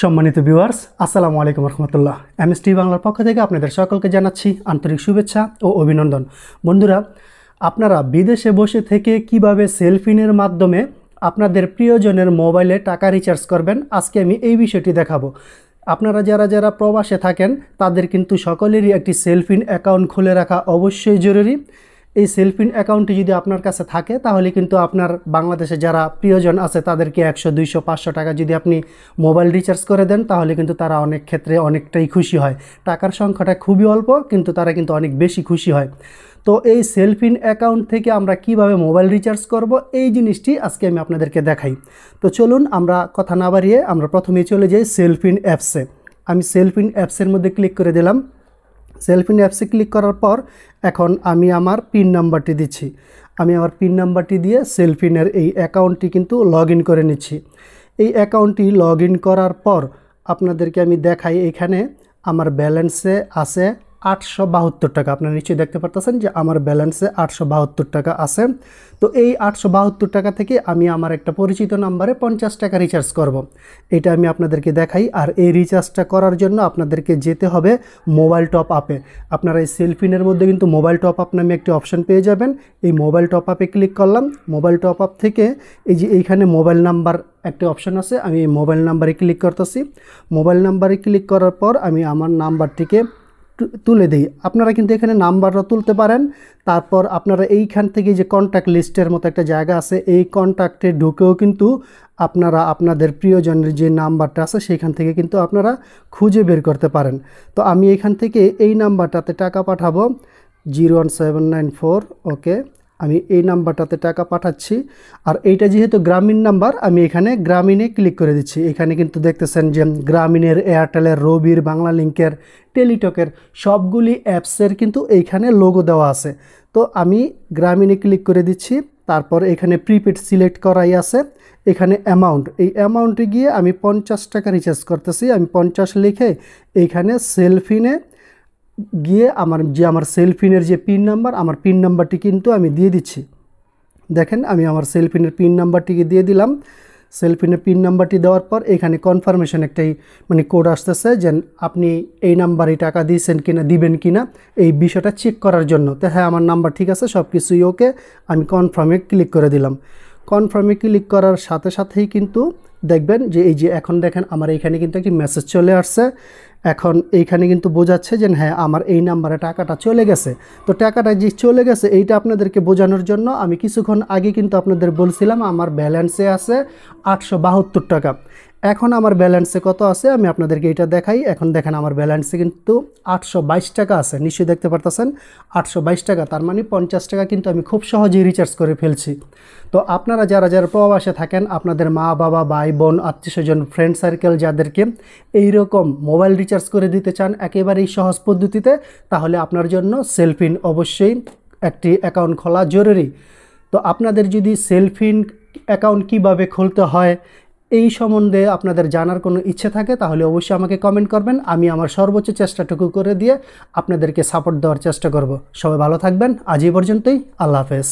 সম্মানিত ভিউয়ার্স, আসসালামু আলাইকুম রহমতুল্লাহ। এমএসটি বাংলার পক্ষ থেকে আপনাদের সকলকে জানাচ্ছি আন্তরিক শুভেচ্ছা ও অভিনন্দন। বন্ধুরা, আপনারা বিদেশে বসে থেকে কিভাবে সেলফিনের মাধ্যমে আপনাদের প্রিয়জনের মোবাইলে টাকা রিচার্জ করবেন, আজকে আমি এই বিষয়টি দেখাবো। আপনারা যারা প্রবাসে থাকেন তাদের কিন্তু সকলেরই একটি সেলফিন অ্যাকাউন্ট খুলে রাখা অবশ্যই জরুরি। এই সেলফিন অ্যাকাউন্টটি যদি আপনার কাছে থাকে তাহলে কিন্তু আপনার বাংলাদেশে যারা প্রিয়জন আছে তাদেরকে 100, 200, 500 টাকা যদি আপনি মোবাইল রিচার্জ করে দেন তাহলে কিন্তু তারা অনেক ক্ষেত্রে অনেকটাই খুশি হয়। টাকার সংখ্যাটা খুবই অল্প, কিন্তু তারা কিন্তু অনেক বেশি খুশি হয়। তো এই সেলফিন অ্যাকাউন্ট থেকে আমরা কিভাবে মোবাইল রিচার্জ করব, এই জিনিসটি আজকে আমি আপনাদেরকে দেখাই। তো চলুন আমরা কথা না বাড়িয়ে আমরা প্রথমেই চলে যাই সেলফিন অ্যাপসে। আমি সেলফিন অ্যাপসের মধ্যে ক্লিক করে দিলাম। সেলফিন অ্যাপসে ক্লিক করার পর এখন আমি আমার পিন নাম্বারটি দিচ্ছি। আমি আমার পিন নাম্বারটি দিয়ে সেলফিনের এই অ্যাকাউন্টটি কিন্তু লগ ইন করে নিচ্ছি। এই অ্যাকাউন্টটি লগ ইন করার পর আপনাদেরকে আমি দেখাই, এখানে আমার ব্যালেন্সে আছে 872 টাকা। আপনারা নিশ্চয়ই দেখতে পারতেছেন যে আমার ব্যালেন্সে 872 টাকা আছে। তো এই 872 টাকা থেকে আমি আমার একটা পরিচিত নাম্বারে 50 টাকা রিচার্জ করব। এটা আমি আপনাদেরকে দেখাই। আর এই রিচার্জটা করার জন্য আপনাদেরকে যেতে হবে মোবাইল টপ আপে। আপনারা এই সেলফিনের মধ্যে কিন্তু মোবাইল টপ আপ নামে একটি অপশন পেয়ে যাবেন। এই মোবাইল টপ আপে ক্লিক করলাম। মোবাইল টপ আপ থেকে এই যে এইখানে মোবাইল নাম্বার একটা অপশন আছে, আমি এই মোবাইল নাম্বারে ক্লিক করতেছি। মোবাইল নাম্বারে ক্লিক করার পর আমি আমার নাম্বারটিকে তুলে দিই। আপনারা কিন্তু এখানে নাম্বারটা তুলতে পারেন। তারপর আপনারা এইখান থেকে যে কন্ট্যাক্ট লিস্টের মতো একটা জায়গা আছে, এই কন্ট্যাক্টে ঢুকেও কিন্তু আপনারা আপনাদের প্রিয়জনের যে নাম্বারটা আছে সেইখান থেকে কিন্তু আপনারা খুঁজে বের করতে পারেন। তো আমি এখান থেকে এই নাম্বারটাতে টাকা পাঠাবো, 01794। ওকে, আমি এই নাম্বারটাতে টাকা পাঠাচ্ছি। আর এইটা যেহেতু গ্রামীণ নাম্বার, আমি এখানে গ্রামীণে ক্লিক করে দিচ্ছি। এখানে কিন্তু দেখতেছেন যে গ্রামীণের, এয়ারটেলের, রবির, বাংলা লিঙ্কের, টেলিটকের সবগুলি অ্যাপসের কিন্তু এইখানে লোগো দেওয়া আছে। তো আমি গ্রামীণে ক্লিক করে দিচ্ছি। তারপর এখানে প্রিপেড সিলেক্ট করাই আছে। এখানে অ্যামাউন্ট, এই অ্যামাউন্টে গিয়ে আমি 50 টাকা রিচার্জ করতেছি। আমি 50 লিখে এইখানে সেলফিনে গিয়ে আমার সেলফিনের যে পিন নাম্বার, আমার পিন নাম্বারটি কিন্তু আমি দিয়ে দিচ্ছি। দেখেন, আমি আমার সেলফিনের পিন নাম্বারটিকে দিয়ে দিলাম। সেলফিনের পিন নাম্বারটি দেওয়ার পর এখানে কনফার্মেশন একটাই কোড আসতেছে যে আপনি এই নাম্বারে টাকা দিয়েছেন কিনা, দিবেন কিনা, এই বিষয়টা চেক করার জন্য। তো হ্যাঁ, আমার নাম্বার ঠিক আছে, সব কিছুই ওকে। আমি কনফার্মে ক্লিক করে দিলাম। কনফার্মে ক্লিক করার সাথে সাথেই কিন্তু দেখবেন যে এই যে এখন দেখেন আমার এইখানে কিন্তু একটি মেসেজ চলে আসছে। এখন এইখানে কিন্তু বোঝাচ্ছে যে হ্যাঁ, আমার এই নাম্বারে টাকাটা চলে গেছে। তো টাকাটা যে চলে গেছে এইটা আপনাদেরকে বোঝানোর জন্য আমি কিছুক্ষণ আগে কিন্তু আপনাদের বলছিলাম আমার ব্যালেন্সে আছে 872 টাকা। এখন আমার ব্যালেন্সে কত আছে আমি আপনাদেরকে এটা দেখাই। এখন দেখেন আমার ব্যালেন্সে কিন্তু 822 টাকা আছে। নিশ্চয়ই দেখতে পারতেছেন 822 টাকা, তার মানে 50 টাকা কিন্তু আমি খুব সহজেই রিচার্জ করে ফেলছি। তো আপনারা যারা প্রবাসে থাকেন, আপনাদের মা বাবা, ভাই বোন, আত্মীয়স্বজন, ফ্রেন্ড সার্কেল যাদেরকে এইরকম মোবাইল রিচার্জ করে দিতে চান একেবারেই সহজ পদ্ধতিতে, তাহলে আপনার জন্য সেলফিন অবশ্যই একটি অ্যাকাউন্ট খোলা জরুরি। তো আপনাদের যদি সেলফিন অ্যাকাউন্ট কিভাবে খুলতে হয় এই সম্বন্ধে আপনাদের জানার কোনো ইচ্ছে থাকে তাহলে অবশ্যই আমাকে কমেন্ট করবেন। আমি আমার সর্বোচ্চ চেষ্টাটুকু করে দিয়ে আপনাদেরকে সাপোর্ট দেওয়ার চেষ্টা করব। সবাই ভালো থাকবেন। আজ এই পর্যন্তই। আল্লাহ হাফেজ।